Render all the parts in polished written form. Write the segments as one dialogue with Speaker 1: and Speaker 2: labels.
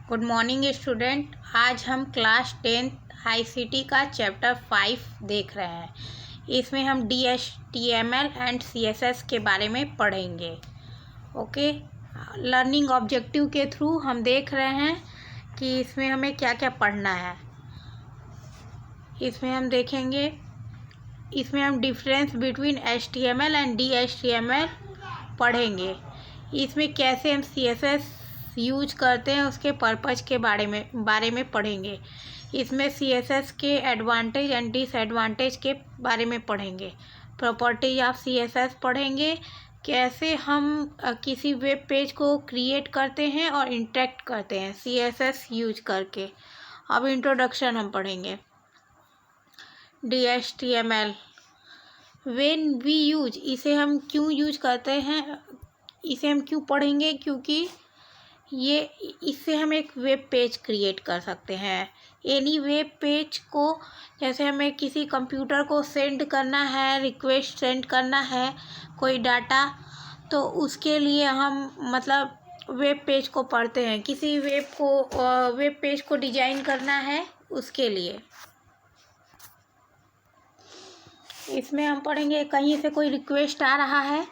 Speaker 1: Good morning student. आज हम class 10th ICT का चैप्टर 5 देख रहे हैं। इसमें हम HTML एंड CSS के बारे में पढ़ेंगे। ओके, लर्निंग ऑब्जेक्टिव के थ्रू हम देख रहे हैं कि इसमें हमें क्या क्या पढ़ना है। इसमें हम देखेंगे, इसमें हम difference between HTML and DHTML पढ़ेंगे। इसमें कैसे हम CSS यूज करते हैं उसके पर्पज के बारे में पढ़ेंगे। इसमें CSS के एडवांटेज एंड डिसएडवांटेज के बारे में पढ़ेंगे। प्रॉपर्टी ऑफ CSS पढ़ेंगे, कैसे हम किसी वेब पेज को क्रिएट करते हैं और इंटरेक्ट करते हैं CSS यूज करके। अब इंट्रोडक्शन हम पढ़ेंगे। DHTML व्हेन वी यूज, इसे हम क्यों यूज करते हैं, इसे हम क्यों पढ़ेंगे, क्योंकि इससे हम एक वेब पेज क्रिएट कर सकते हैं। एनी वेब पेज को, जैसे हमें किसी कंप्यूटर को सेंड करना है, रिक्वेस्ट सेंड करना है कोई डाटा, तो उसके लिए हम वेब पेज को पढ़ते हैं। किसी वेब पेज को डिजाइन करना है उसके लिए। इसमें हम पढ़ेंगे, कहीं से कोई रिक्वेस्ट आ रहा है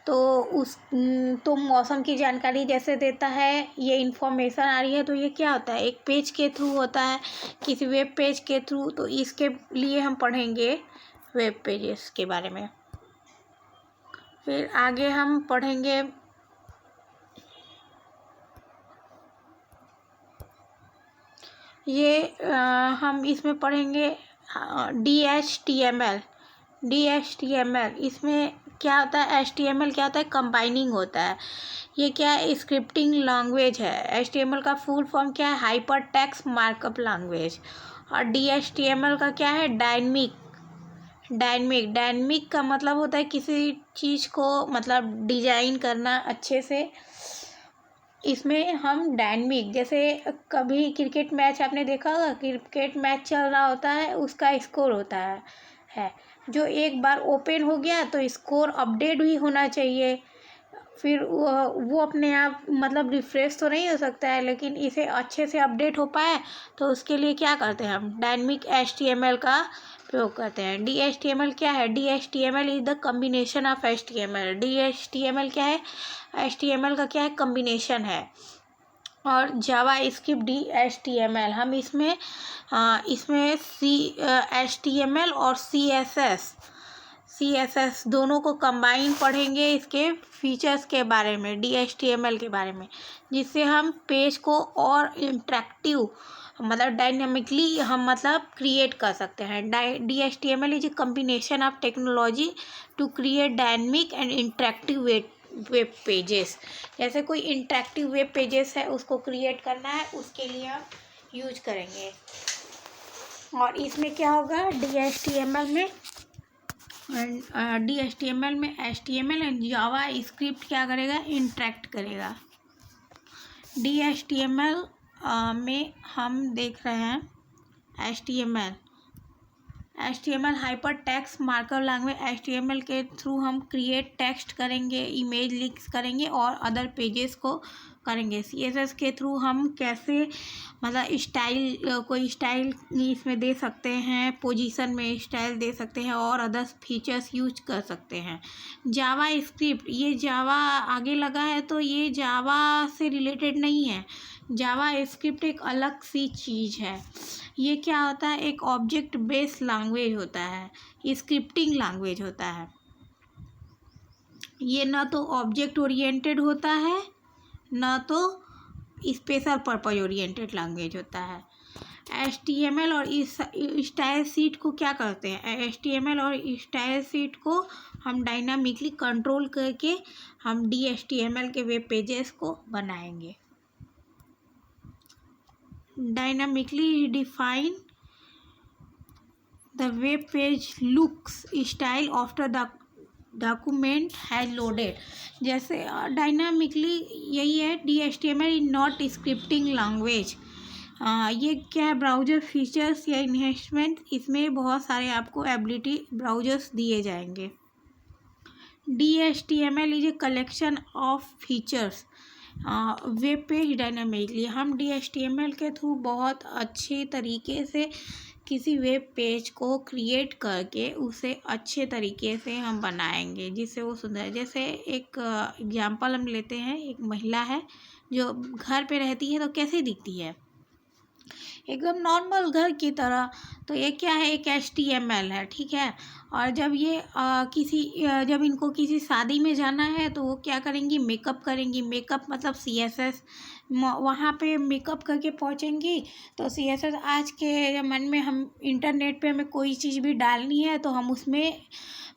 Speaker 1: तो मौसम की जानकारी जैसे देता है, ये इन्फॉर्मेशन आ रही है, तो ये क्या होता है, एक पेज के थ्रू होता है, किसी वेब पेज के थ्रू। तो इसके लिए हम पढ़ेंगे वेब पेजेस के बारे में। फिर आगे हम पढ़ेंगे हम इसमें पढ़ेंगे DHTML। इसमें क्या होता है, HTML क्या होता है, कंबाइनिंग होता है। ये क्या है, स्क्रिप्टिंग लैंग्वेज है। HTML का फुल फॉर्म क्या है, हाइपर टेक्स्ट मार्कअप लैंग्वेज। और DHTML का क्या है, डायनमिक का मतलब होता है किसी चीज़ को डिजाइन करना अच्छे से। इसमें हम डायनमिक, जैसे कभी क्रिकेट मैच आपने देखा होगा, क्रिकेट मैच चल रहा होता है, उसका स्कोर होता है जो एक बार ओपन हो गया तो स्कोर अपडेट भी होना चाहिए। फिर वो अपने आप रिफ्रेश तो नहीं हो सकता है, लेकिन इसे अच्छे से अपडेट हो पाए तो उसके लिए क्या करते हैं, हम डायनमिक HTML का प्रयोग करते हैं। DHTML क्या है, DHTML is the combination of HTML। DHTML क्या है, HTML का क्या है, कम्बिनेशन है। और जावा स्क्रिप्ट DHTML, हम इसमें HTML और CSS दोनों को कंबाइन पढ़ेंगे, इसके फीचर्स के बारे में, DHTML के बारे में, जिससे हम पेज को और इंटरेक्टिव डायनामिकली हम क्रिएट कर सकते हैं। DHTML is a combination of technology to create dynamic and interactive web pages. जैसे कोई इंटरेक्टिव वेब पेजेस है, उसको क्रिएट करना है, उसके लिए हम यूज करेंगे। और इसमें क्या होगा, DHTML में HTML एंड जावा स्क्रिप्ट क्या करेगा, इंटरेक्ट करेगा। DHTML में हम देख रहे हैं HTML hyper text markup language. HTML के थ्रू हम क्रिएट टेक्स्ट करेंगे, इमेज लिंक्स करेंगे और अदर पेजेस को करेंगे। CSS के थ्रू हम कैसे कोई स्टाइल इसमें दे सकते हैं, पोजीशन में स्टाइल दे सकते हैं और अदर फीचर्स यूज कर सकते हैं। जावा स्क्रिप्ट, ये जावा आगे लगा है तो ये जावा से रिलेटेड नहीं है। जावा स्क्रिप्ट एक अलग सी चीज़ है। ये क्या होता है, एक ऑब्जेक्ट बेस्ड लैंग्वेज होता है, स्क्रिप्टिंग लैंग्वेज होता है। ये ना तो ऑब्जेक्ट ओरिएंटेड होता है, ना तो स्पेशल पर्पज ओरिएंटेड लैंग्वेज होता है। HTML और इस स्टाइल शीट को क्या करते हैं, HTML और स्टाइल शीट को हम डायनामिकली कंट्रोल करके हम DHTML के वेब पेजेस को बनाएंगे। Dynamically define the web page looks style after the document has loaded. जैसे डायनामिकली, यही है DHTML is not scripting language. ये क्या है, ब्राउज़र फीचर्स या इन्हेंसमेंट, इसमें बहुत सारे आपको एबिलिटी ब्राउज़र्स दिए जाएंगे। DHTML is a collection of features web page dynamically हम DHTML के थ्रू बहुत अच्छे तरीके से किसी वेब पेज को क्रिएट करके उसे अच्छे तरीके से हम बनाएंगे जिससे वो सुंदर, जैसे एक एग्जांपल हम लेते हैं। एक महिला है जो घर पे रहती है तो कैसे दिखती है, एकदम नॉर्मल घर की तरह। तो ये क्या है, एक HTML है, ठीक है। और जब ये जब इनको किसी शादी में जाना है तो वो क्या करेंगी, मेकअप करेंगी। मेकअप मतलब CSS, वहाँ पे मेकअप करके पहुँचेंगी। तो CSS आज के ज़माने में हम इंटरनेट पे हमें कोई चीज़ भी डालनी है तो हम उसमें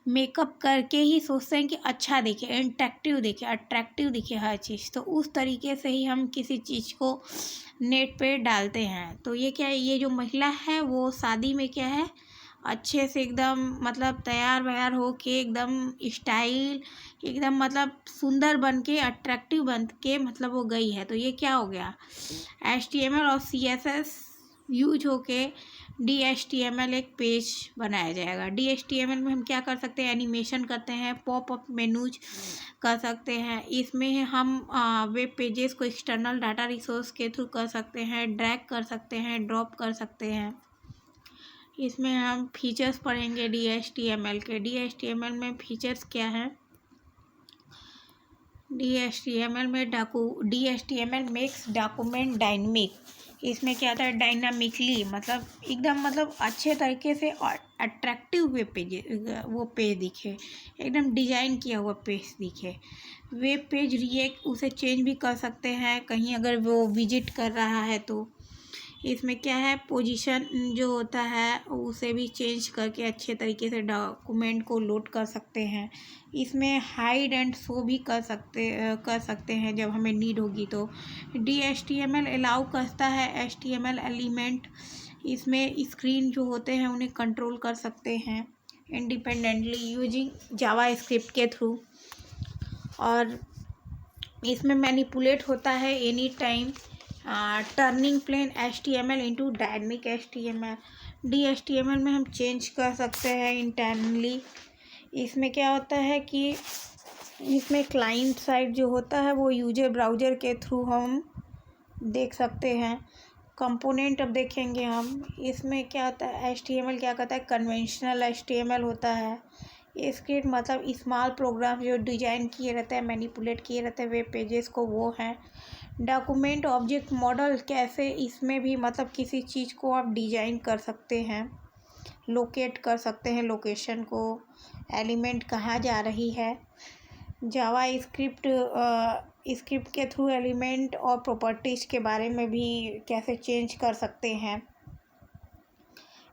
Speaker 1: मेकअप करके ही सोचते हैं कि अच्छा दिखे, अट्रैक्टिव दिखे हर चीज़। तो उस तरीके से ही हम किसी चीज़ को नेट पे डालते हैं। तो ये क्या है, ये जो महिला है वो शादी में क्या है, अच्छे से एकदम मतलब तैयार वैयार हो के एकदम स्टाइल, एकदम मतलब सुंदर बन के, अट्रैक्टिव बन के मतलब वो गई है। तो ये क्या हो गया, HTML और CSS यूज होके DHTML एक पेज बनाया जाएगा। DHTML में हम क्या कर सकते हैं, एनिमेशन करते हैं, पॉपअप मेनूज कर सकते हैं। इसमें हम वेब पेजेस को एक्सटर्नल डाटा रिसोर्स के थ्रू कर सकते हैं, ड्रैग कर सकते हैं, ड्रॉप कर सकते हैं। इसमें हम फीचर्स पढ़ेंगे DHTML के। DHTML में फीचर्स क्या हैं, DHTML मेक्स डॉक्यूमेंट डायनेमिक। इसमें क्या आता है, डायनामिकली मतलब एकदम मतलब अच्छे तरीके से और अट्रैक्टिव वेब पेज, वो पेज दिखे, एकदम डिजाइन किया हुआ पेज दिखे। वेब पेज रिएक्ट उसे चेंज भी कर सकते हैं कहीं अगर वो विजिट कर रहा है तो। इसमें क्या है, पोजीशन जो होता है उसे भी चेंज करके अच्छे तरीके से डॉक्यूमेंट को लोड कर सकते हैं। इसमें हाइड एंड शो भी कर सकते हैं जब हमें नीड होगी तो। DHTML अलाउ करता है HTML एलिमेंट, इसमें स्क्रीन जो होते हैं उन्हें कंट्रोल कर सकते हैं इंडिपेंडेंटली यूजिंग जावास्क्रिप्ट के थ्रू। और इसमें मैनिपुलेट होता है any time turning plain HTML into dynamic HTML। DHTML में हम चेंज कर सकते हैं इंटरनली। इसमें क्या होता है कि इसमें क्लाइंट साइड जो होता है वो यूजर ब्राउज़र के थ्रू हम देख सकते हैं। कंपोनेंट अब देखेंगे हम। इसमें क्या होता है, HTML क्या कहता है, कन्वेंशनल HTML होता है। स्क्रिप्ट मतलब स्मॉल प्रोग्राम जो डिजाइन किए रहते हैं, मैनिपुलेट किए रहते हैं वेब पेजेस को, वो हैं। डॉक्यूमेंट ऑब्जेक्ट मॉडल, कैसे इसमें भी मतलब किसी चीज़ को आप डिजाइन कर सकते हैं, लोकेट कर सकते हैं लोकेशन को, एलिमेंट कहाँ जा रही है। जावा स्क्रिप्ट के थ्रू एलिमेंट और प्रॉपर्टीज़ के बारे में भी कैसे चेंज कर सकते हैं।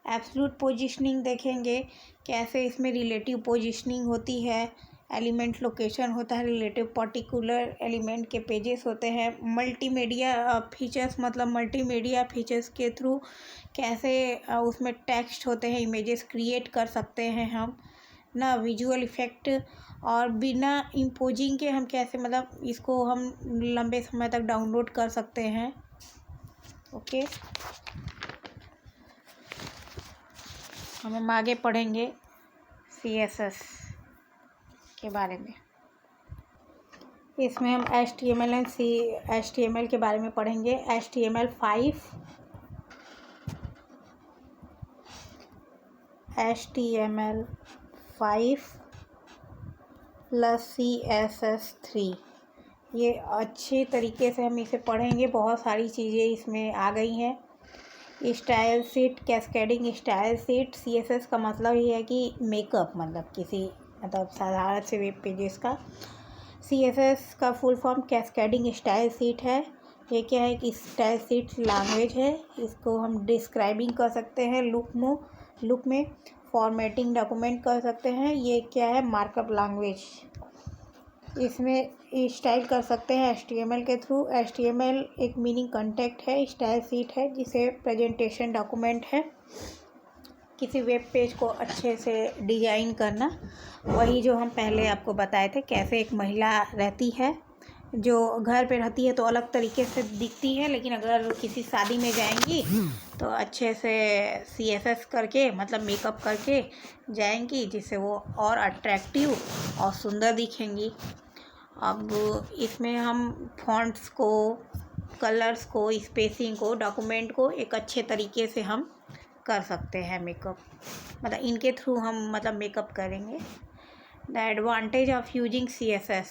Speaker 1: एब्सोल्यूट पोजीशनिंग देखेंगे, कैसे इसमें रिलेटिव पोजीशनिंग होती है, एलिमेंट लोकेशन होता है, रिलेटिव पर्टिकुलर एलिमेंट के पेजेस होते हैं। मल्टीमीडिया फीचर्स मतलब मल्टीमीडिया फीचर्स के थ्रू कैसे उसमें टेक्स्ट होते हैं, इमेजेस क्रिएट कर सकते हैं हम ना, विजुअल इफ़ेक्ट। और बिना इम्पोजिंग के हम कैसे मतलब इसको हम लंबे समय तक डाउनलोड कर सकते हैं। ओके, हम आगे पढ़ेंगे CSS के बारे में। इसमें हम HTML के बारे में पढ़ेंगे। HTML5 प्लस CSS3, ये अच्छे तरीके से हम इसे पढ़ेंगे। बहुत सारी चीज़ें इसमें आ गई हैं। Style sheet, cascading style sheet. CSS का मतलब ये है कि मेकअप, मतलब किसी मतलब साधारण से वेब पेजेस का। CSS का full form cascading style sheet है। ये क्या है कि स्टाइल शीट लैंग्वेज है, इसको हम डिस्क्राइबिंग कर सकते हैं लुक में फॉर्मेटिंग डॉक्यूमेंट कर सकते हैं। ये क्या है, मार्कअप लैंग्वेज। इसमें स्टाइल कर सकते हैं HTML के थ्रू। HTML एक मीनिंग कंटेंट है, स्टाइल शीट है जिसे प्रेजेंटेशन डॉक्यूमेंट है, किसी वेब पेज को अच्छे से डिजाइन करना। वही जो हम पहले आपको बताए थे, कैसे एक महिला रहती है जो घर पे रहती है तो अलग तरीके से दिखती है, लेकिन अगर किसी शादी में जाएंगी तो अच्छे से CSS करके मतलब मेकअप करके जाएंगी, जिससे वो और अट्रैक्टिव और सुंदर दिखेंगी। अब इसमें हम फॉन्ट्स को, कलर्स को, स्पेसिंग को, डॉक्यूमेंट को एक अच्छे तरीके से हम कर सकते हैं मेकअप, मतलब इनके थ्रू हम मतलब मेकअप करेंगे। The advantage of using CSS,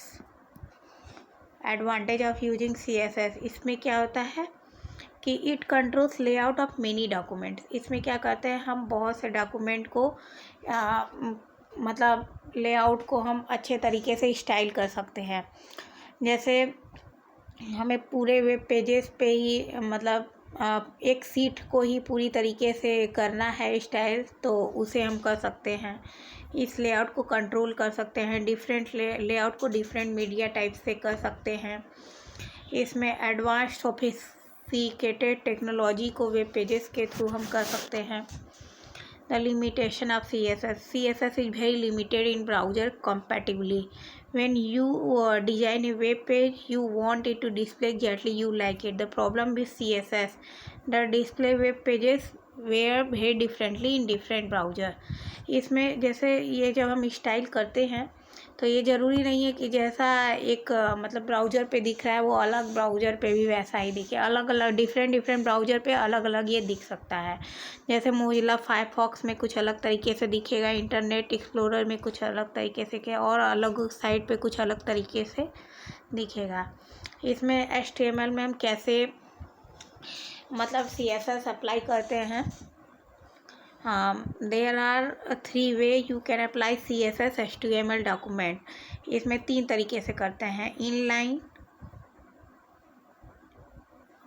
Speaker 1: advantage of using CSS, इसमें क्या होता है कि it controls layout of many documents. इसमें क्या करते हैं, हम बहुत से डॉक्यूमेंट को मतलब लेआउट को हम अच्छे तरीके से स्टाइल कर सकते हैं। जैसे हमें पूरे वेब पेजेस पे ही मतलब एक सीट को ही पूरी तरीके से करना है स्टाइल, तो उसे हम कर सकते हैं। इस लेआउट को कंट्रोल कर सकते हैं, डिफरेंट लेआउट को डिफरेंट मीडिया टाइप से कर सकते हैं। इसमें एडवांस सोफिस्टिकेटेड टेक्नोलॉजी को वेब पेजेस के थ्रू हम कर सकते हैं। The limitation of CSS is very limited in browser compatibly. When you design a web page, you want it to display exactly you like it. The problem with CSS, the display web pages were very differently in different browser. इसमें जैसे ये जब हम style करते हैं तो ये ज़रूरी नहीं है कि जैसा एक मतलब ब्राउज़र पे दिख रहा है वो अलग ब्राउज़र पे भी वैसा ही दिखे। अलग अलग डिफरेंट ब्राउज़र पे अलग अलग ये दिख सकता है। जैसे मोजिला फायरफॉक्स में कुछ अलग तरीके से दिखेगा, इंटरनेट एक्सप्लोरर में कुछ अलग तरीके से के, और अलग साइट पे कुछ अलग तरीके से दिखेगा। इसमें HTML में हम कैसे मतलब CSS अप्लाई करते हैं। There are 3 way you can apply CSS HTML document. इसमें 3 तरीके से करते हैं, इनलाइन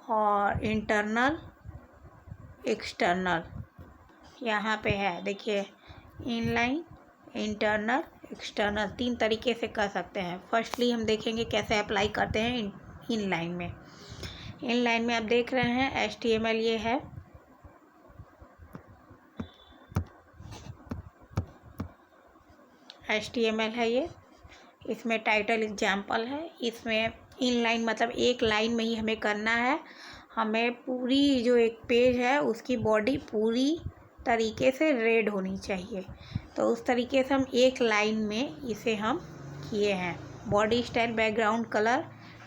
Speaker 1: और इंटरनल, एक्सटर्नल। यहाँ पे है देखिए, इनलाइन, इंटरनल, एक्सटर्नल, 3 तरीके से कर सकते हैं। फर्स्टली हम देखेंगे कैसे अप्लाई करते हैं इनलाइन में। इनलाइन में आप देख रहे हैं HTML ये है, HTML है ये, इसमें टाइटल एग्जाम्पल है। इसमें इनलाइन मतलब एक लाइन में ही हमें करना है। हमें पूरी जो एक पेज है उसकी बॉडी पूरी तरीके से रेड होनी चाहिए, तो उस तरीके से हम एक लाइन में इसे हम किए हैं। Body style background colour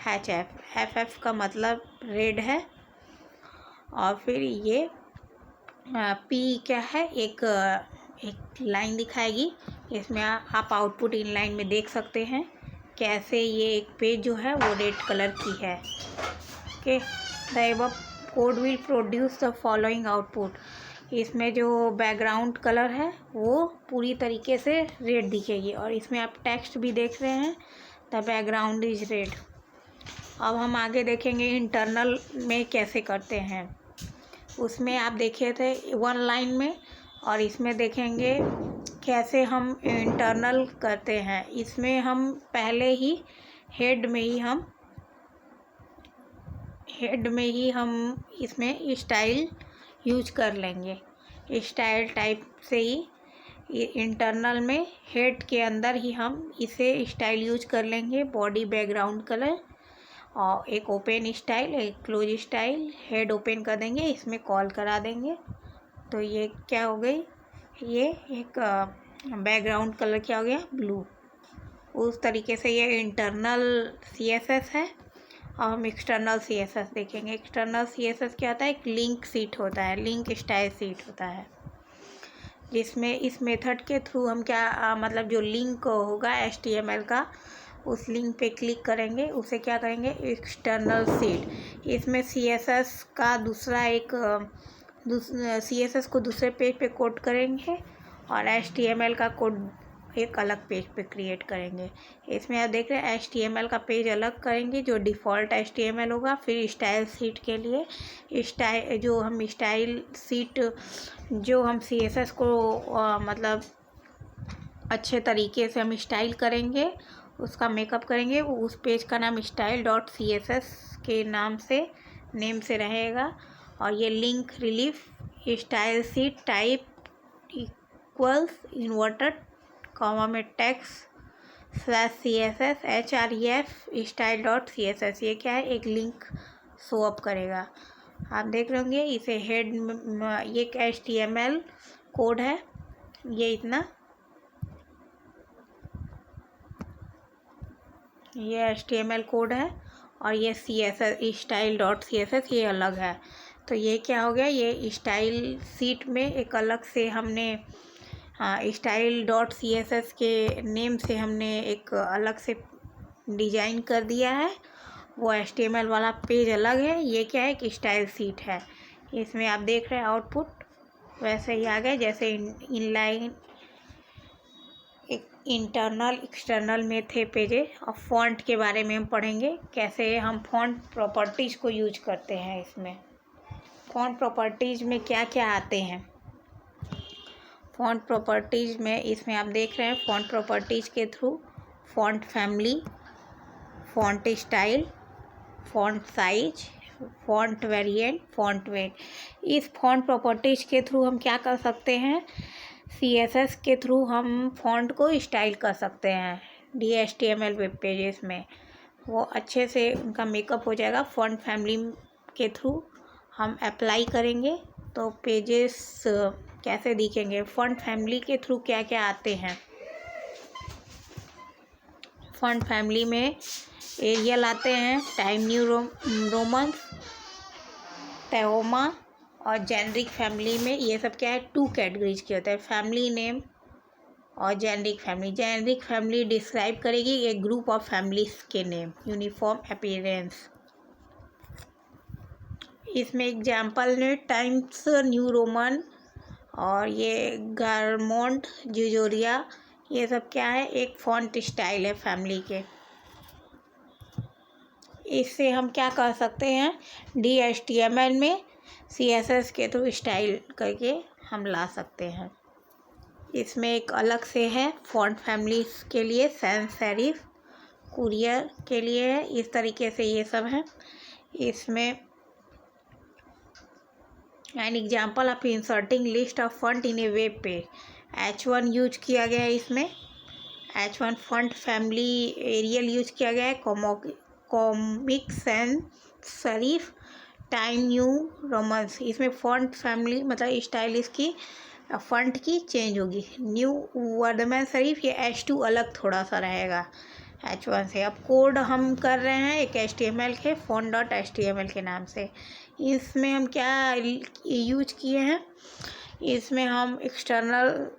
Speaker 1: HF का मतलब रेड है। और फिर ये P क्या है, एक लाइन दिखाएगी। इसमें आप आउटपुट इनलाइन में देख सकते हैं कैसे ये एक पेज जो है वो रेड कलर की है। Okay, the above code will produce the following output. इसमें जो बैकग्राउंड कलर है वो पूरी तरीके से रेड दिखेगी, और इसमें आप टेक्स्ट भी देख रहे हैं, द बैकग्राउंड इज रेड। अब हम आगे देखेंगे इंटरनल में कैसे करते हैं। उसमें आप देखे थे 1 लाइन में, और इसमें देखेंगे कैसे हम इंटरनल करते हैं। इसमें हम पहले ही हेड में ही हम इसमें स्टाइल यूज कर लेंगे। स्टाइल टाइप से ही इंटरनल में हेड के अंदर ही हम इसे स्टाइल यूज कर लेंगे। बॉडी बैकग्राउंड कलर और एक ओपन स्टाइल, एक क्लोज स्टाइल, हेड ओपन कर देंगे, इसमें कॉल करा देंगे। तो ये क्या हो गई, ये एक बैकग्राउंड कलर क्या हो गया, ब्लू। उस तरीके से ये इंटरनल CSS है। और हम एक्सटर्नल CSS देखेंगे। एक्सटर्नल CSS क्या होता है, एक लिंक सीट होता है, लिंक स्टाइल सीट होता है, जिसमें इस मेथड के थ्रू हम क्या मतलब जो लिंक होगा HTML का, उस लिंक पे क्लिक करेंगे, उसे क्या करेंगे, एक्सटर्नल सीट। इसमें CSS का दूसरा एक CSS को दूसरे पेज पे कोड करेंगे, और HTML का कोड एक अलग पेज पे क्रिएट करेंगे। इसमें आप देख रहे हैं HTML का पेज अलग करेंगे जो डिफ़ॉल्ट HTML होगा। फिर स्टाइल सीट के लिए जो हम स्टाइल सीट जो हम CSS को मतलब अच्छे तरीके से हम स्टाइल करेंगे, उसका मेकअप करेंगे, उस पेज का नाम style.css के नेम से रहेगा। और ये link relief style seat type equals inverted comma में टेक्स्ट /CSS href style.css, ये क्या है, एक लिंक शो अप करेगा। आप देख रहे होंगे इसे हेड, ये एक HTML कोड है, ये इतना ये HTML कोड है और ये CSS style.css ये अलग है। तो ये क्या हो गया, ये स्टाइल सीट में एक अलग से हमने style.css के नेम से हमने एक अलग से डिजाइन कर दिया है। वो HTML वाला पेज अलग है, ये क्या है कि स्टाइल सीट है। इसमें आप देख रहे हैं आउटपुट वैसे ही आ गया जैसे इनलाइन इंटरनल एक्सटर्नल में थे पेजेस। अब फॉन्ट के बारे में हम पढ़ेंगे, कैसे हम फॉन्ट प्रॉपर्टीज़ को यूज करते हैं। इसमें फॉन्ट प्रॉपर्टीज़ में क्या क्या आते हैं। फॉन्ट प्रॉपर्टीज़ में इसमें आप देख रहे हैं फॉन्ट प्रॉपर्टीज़ के through font family, font style, font size, font variant, font wait. इस फॉन्ट प्रॉपर्टीज़ के थ्रू हम क्या कर सकते हैं, CSS के थ्रू हम फॉन्ट को स्टाइल कर सकते हैं। HTML वेब पेजेस में वो अच्छे से उनका मेकअप हो जाएगा। फॉन्ट फैमिली के थ्रू हम अप्लाई करेंगे तो पेजेस कैसे दिखेंगे। फॉन्ट फैमिली के थ्रू क्या क्या आते हैं, फॉन्ट फैमिली में एरियल आते हैं, टाइम न्यू रोमन, टेओमा और जेनरिक फैमिली में ये सब क्या है, 2 कैटेगरीज के होते हैं, फैमिली नेम और generic family. Generic family describe करेगी एक ग्रुप ऑफ फैमिलीज के नेम, यूनिफॉर्म अपीयरेंस। इसमें एग्जाम्पल ने टाइम्स न्यू रोमन और ये गारमोंट जुजोरिया, ये सब क्या है, एक फॉन्ट स्टाइल है फैमिली के। इससे हम क्या कर सकते हैं, HTML में CSS के थ्रू स्टाइल करके हम ला सकते हैं। इसमें एक अलग से है फॉन्ट फैमिलीज के लिए, सैंस सेरिफ, कुरियर के लिए है। इस तरीके से ये सब है। इसमें an example of inserting list of font in A web page, H1 use किया गया है। इसमें H1 font family aerial use किया गया है, comic sans serif, time new Romans. इसमें फॉन्ट फैमिली मतलब स्टाइल इसकी फॉन्ट की चेंज होगी। न्यू वर्डमैन सेरिफ, ये H2 अलग थोड़ा सा रहेगा H1 से। अब कोड हम कर रहे हैं एक HTML के font.html के नाम से। इसमें हम क्या यूज किए हैं, इसमें हम एक्सटर्नल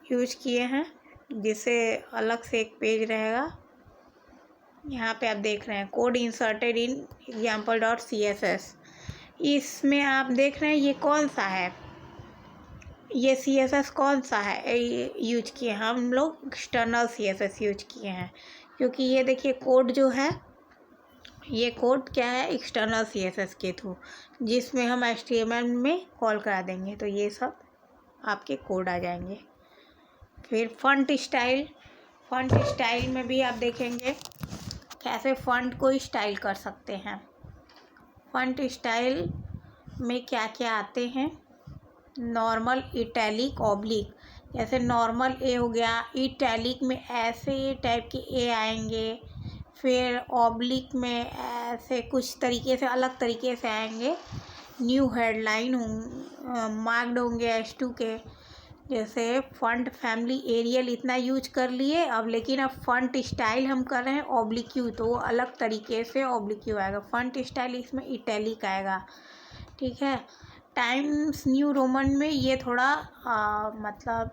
Speaker 1: यूज किए हैं जिससे अलग से एक पेज रहेगा। यहाँ पे आप देख रहे हैं कोड इंसर्टेड इन example.css। इसमें आप देख रहे हैं ये कौन सा है, ये CSS कौन सा है यूज किए, हम लोग एक्सटर्नल CSS यूज किए हैं। क्योंकि ये देखिए कोड जो है, ये कोड क्या है, एक्सटर्नल CSS के थ्रू, जिसमें हम HTML में कॉल करा देंगे तो ये सब आपके कोड आ जाएंगे। फिर फॉन्ट स्टाइल में भी आप देखेंगे कैसे फॉन्ट को स्टाइल कर सकते हैं। फॉन्ट स्टाइल में क्या क्या आते हैं, नॉर्मल, इटैलिक, ऑब्लिक। जैसे नॉर्मल ए हो गया, इटैलिक में ऐसे टाइप के ए आएंगे, फिर ऑब्लिक में ऐसे कुछ तरीके से अलग तरीके से आएंगे। न्यू हेडलाइन मार्क्ड होंगे H2 के। जैसे फॉन्ट फैमिली एरियल इतना यूज कर लिए अब, लेकिन अब फॉन्ट स्टाइल हम कर रहे हैं ऑब्लिक्यू, तो वो अलग तरीके से ऑब्लिक्यू आएगा। फॉन्ट स्टाइल इसमें इटैलिक आएगा, ठीक है। टाइम्स न्यू रोमन में ये थोड़ा मतलब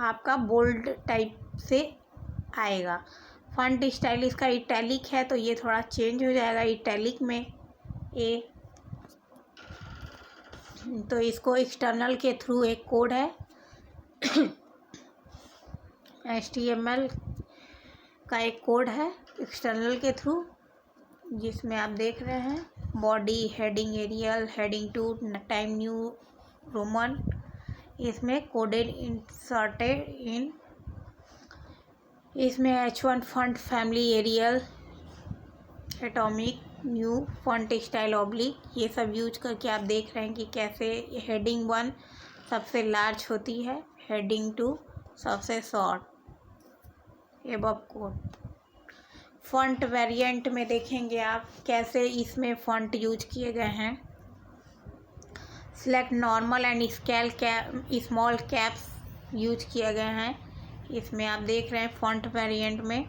Speaker 1: आपका बोल्ड टाइप से आएगा। फॉन्ट स्टाइल इसका इटैलिक है तो ये थोड़ा चेंज हो जाएगा इटैलिक में ए। तो इसको एक्सटर्नल के थ्रू एक कोड है HTML का एक कोड है एक्सटर्नल के थ्रू, जिसमें आप देख रहे हैं body, heading Arial, heading two, time new Roman. इसमें कोडेड इंसर्टेड इन, इसमें H1 font family Arial, atomic, new font style, oblique, ये सब यूज करके आप देख रहे हैं कि कैसे हेडिंग 1 सबसे लार्ज होती है, हेडिंग 2 सबसे short, above code. Font variant में देखेंगे आप कैसे इसमें फॉन्ट यूज किए गए हैं। Select normal and small caps use किए गए हैं। इसमें आप देख रहे हैं फॉन्ट वेरिएंट में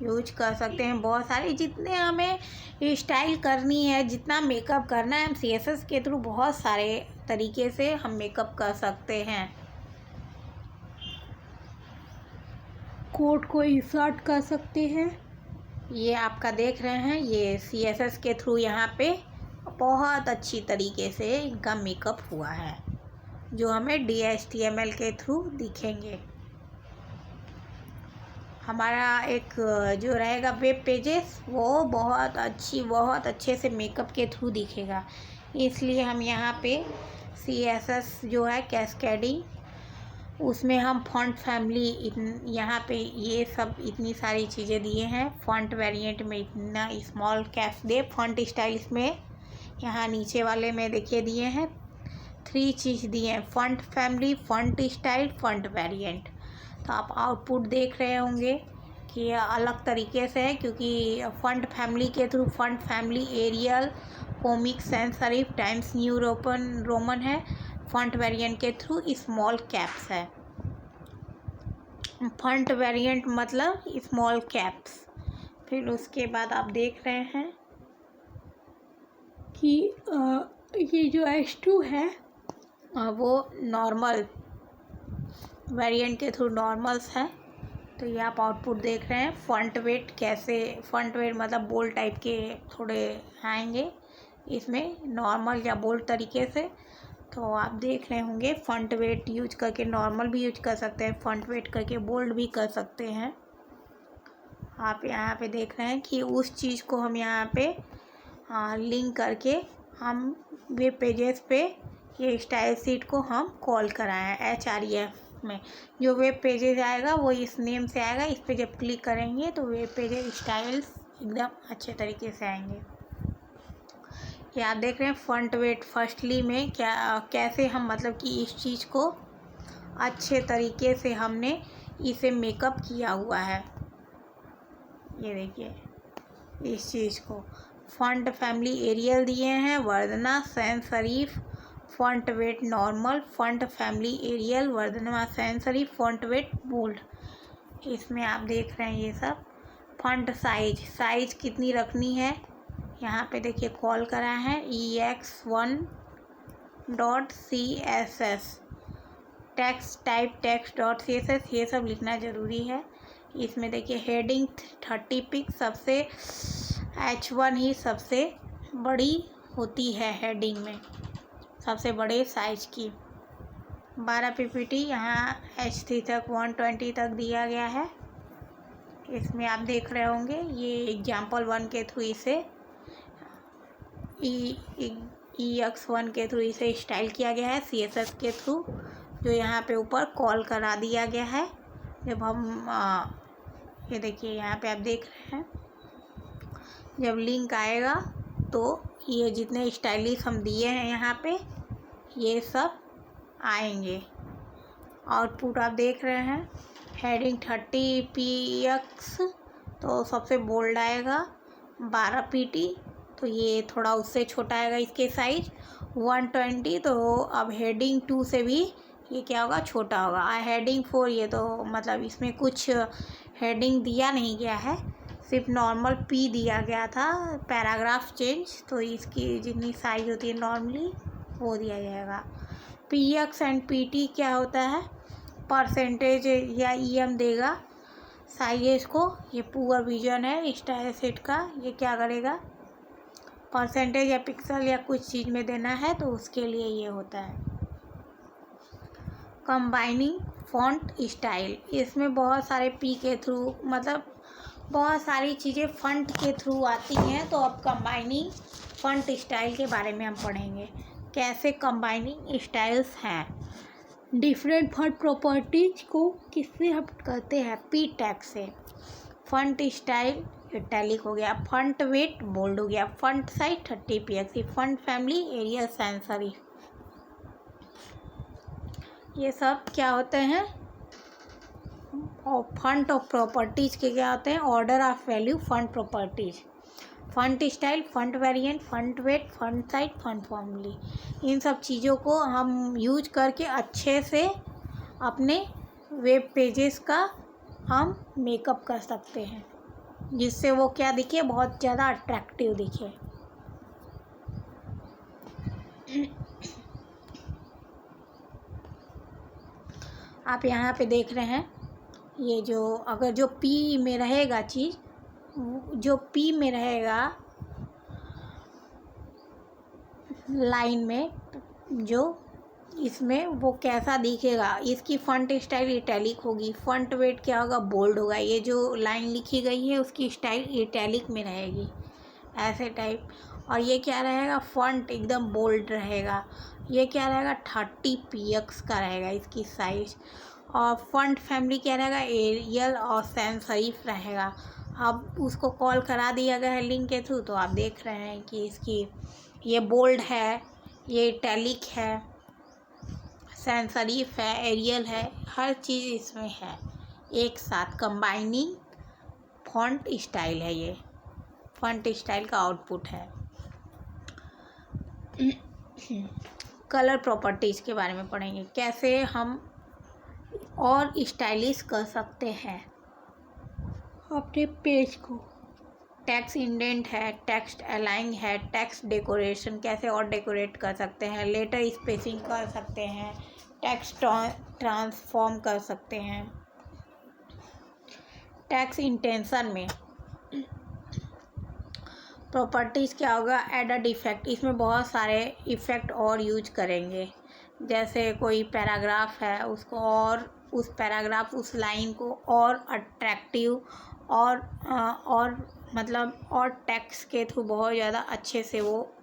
Speaker 1: यूज कर सकते हैं। बहुत सारे जितने हमें स्टाइल करनी है, जितना मेकअप करना है, हम CSS के थ्रू बहुत सारे तरीके से हम मेकअप कर सकते हैं। कोट को इंसर्ट कर सकते हैं। ये आपका देख रहे हैं, ये CSS के थ्रू यहाँ पे बहुत अच्छी तरीके से इनका मेकअप हुआ है, जो हमें DHTML के थ्रू दिखेंगे। हमारा एक जो रहेगा वेब पेजेस, वो बहुत अच्छे से मेकअप के थ्रू दिखेगा। इसलिए हम यहाँ पे CSS जो है कैस्केडिंग, उसमें हम फॉन्ट फैमिली यहाँ पे ये सब इतनी सारी चीज़ें दिए हैं। फॉन्ट वेरिएंट में इतना स्मॉल कैप्स दे, फॉन्ट स्टाइल इसमें यहाँ नीचे वाले में देखिए दिए हैं 3 चीज़ दिए हैं, font family, font style, font variant. तो आप आउटपुट देख रहे होंगे कि ये अलग तरीके से है, क्योंकि फॉन्ट फैमिली के through font family Arial, comic sans serif, Times New Roman है। फॉन्ट वेरिएंट के थ्रू स्मॉल कैप्स है। फॉन्ट वेरिएंट मतलब स्मॉल कैप्स। फिर उसके बाद आप देख रहे हैं कि ये जो H2 है वो नॉर्मल वेरिएंट के थ्रू नॉर्मल्स है। तो ये आप आउटपुट देख रहे हैं। फॉन्ट वेट कैसे, फॉन्ट वेट मतलब बोल्ड टाइप के थोड़े आएंगे इसमें, नॉर्मल या बोल्ड तरीके से। तो आप देख रहे होंगे फॉन्ट वेट यूज करके नॉर्मल भी यूज कर सकते हैं, फॉन्ट वेट करके बोल्ड भी कर सकते हैं। आप यहाँ पे देख रहे हैं कि उस चीज़ को हम यहाँ पे लिंक करके हम वेब पेजेस पे ये स्टाइल शीट को हम कॉल कराएं हैं HREF में। जो वेब पेजेस आएगा वो इस नेम से आएगा। इस पे जब क्लिक करेंगे तो वेब पेजेस स्टाइल्स एकदम अच्छे तरीके से आएंगे। ये आप देख रहे हैं फ्रंट वेट फर्स्टली में कैसे हम मतलब कि इस चीज़ को अच्छे तरीके से हमने इसे मेकअप किया हुआ है। ये देखिए इस चीज़ को फॉन्ट फैमिली एरियल दिए हैं, Verdana sans serif, font weight normal, font family Arial, Verdana sans serif, font weight bold. इसमें आप देख रहे हैं ये सब। फॉन्ट साइज कितनी रखनी है यहाँ पे देखिए कॉल करा है ex1.css, टेक्स्ट टाइप text.css, ये सब लिखना ज़रूरी है। इसमें देखिए हेडिंग 30 पिक्स, सबसे H1 ही सबसे बड़ी होती है हेडिंग में, सबसे बड़े साइज की। 12 ppt यहाँ H3 तक 120 तक दिया गया है। इसमें आप देख रहे होंगे ये एग्जाम्पल 1 के थ्रू इसे EX1 के थ्रू इसे स्टाइल किया गया है CSS के थ्रू, जो यहाँ पे ऊपर कॉल करा दिया गया है। जब हम ये देखिए यहाँ पे आप देख रहे हैं, जब लिंक आएगा तो ये जितने स्टाइलिश हम दिए हैं यहाँ पे ये सब आएंगे। आउटपुट आप देख रहे हैं हेडिंग 30 px तो सबसे बोल्ड आएगा, 12 pt तो ये थोड़ा उससे छोटा आएगा इसके साइज, 120 तो अब हेडिंग 2 से भी ये क्या होगा छोटा होगा। हेडिंग 4 ये तो मतलब इसमें कुछ हेडिंग दिया नहीं गया है, सिर्फ नॉर्मल P दिया गया था, पैराग्राफ चेंज, तो इसकी जितनी साइज होती है नॉर्मली वो दिया जाएगा। px एंड pt क्या होता है, परसेंटेज या EM देगा साइज को। ये पूरा विजन है स्टाइल शीट का, ये क्या करेगा परसेंटेज या पिक्सल या कुछ चीज़ में देना है तो उसके लिए ये होता है। कंबाइनिंग फॉन्ट स्टाइल, इसमें बहुत सारे P के थ्रू मतलब बहुत सारी चीज़ें फॉन्ट के थ्रू आती हैं। तो अब कंबाइनिंग फॉन्ट स्टाइल के बारे में हम पढ़ेंगे, कैसे कंबाइनिंग स्टाइल्स हैं। डिफरेंट फॉन्ट प्रॉपर्टीज को किससे हम करते हैं, P टैग से। फॉन्ट स्टाइल इटैलिक हो गया, फॉन्ट वेट बोल्ड हो गया, font size 30 px, font family Arial sans serif, ये सब क्या होते हैं और फॉन्ट ऑफ प्रॉपर्टीज के क्या होते हैं, order of value font properties. Font style, font variant, font weight, font size, font family, इन सब चीज़ों को हम यूज करके अच्छे से अपने वेब पेजेस का हम मेकअप कर सकते हैं। जिससे वो क्या दिखे, बहुत ज़्यादा अट्रैक्टिव दिखे। आप यहाँ पे देख रहे हैं, ये जो अगर जो पी में रहेगा चीज़, जो पी में रहेगा लाइन में, जो इसमें वो कैसा दिखेगा, इसकी फॉन्ट स्टाइल इटैलिक होगी, फॉन्ट वेट क्या होगा, बोल्ड होगा। ये जो लाइन लिखी गई है उसकी स्टाइल इटैलिक में रहेगी, ऐसे टाइप। और ये क्या रहेगा, फॉन्ट एकदम बोल्ड रहेगा। ये क्या रहेगा, 30px का रहेगा इसकी साइज। और फॉन्ट फैमिली क्या रहेगा, एरियल और सैंस सेरिफ रहेगा। अब उसको कॉल करा दिया गया है लिंक के थ्रू, तो आप देख रहे हैं कि इसकी ये बोल्ड है, ये इटैलिक है, सैंस सेरिफ है, एरियल है, हर चीज़ इसमें है एक साथ। कंबाइनिंग फॉन्ट स्टाइल है, ये फॉन्ट स्टाइल का आउटपुट है। कलर प्रॉपर्टीज़ के बारे में पढ़ेंगे, कैसे हम और स्टाइलिश कर सकते हैं अपने पेज को। टेक्स्ट इंडेंट है, टेक्स्ट अलाइन है, टेक्स्ट डेकोरेशन कैसे और डेकोरेट कर सकते हैं, लेटर स्पेसिंग कर सकते हैं, टेक्स्ट ट्रांसफॉर्म कर सकते हैं। टेक्स्ट इंटेंशन में प्रॉपर्टीज़ क्या होगा, एड इफेक्ट, इसमें बहुत सारे इफ़ेक्ट और यूज करेंगे। जैसे कोई पैराग्राफ है, उसको और उस पैराग्राफ उस लाइन को और अट्रैक्टिव और मतलब और टेक्स्ट के थ्रू बहुत ज़्यादा अच्छे से वो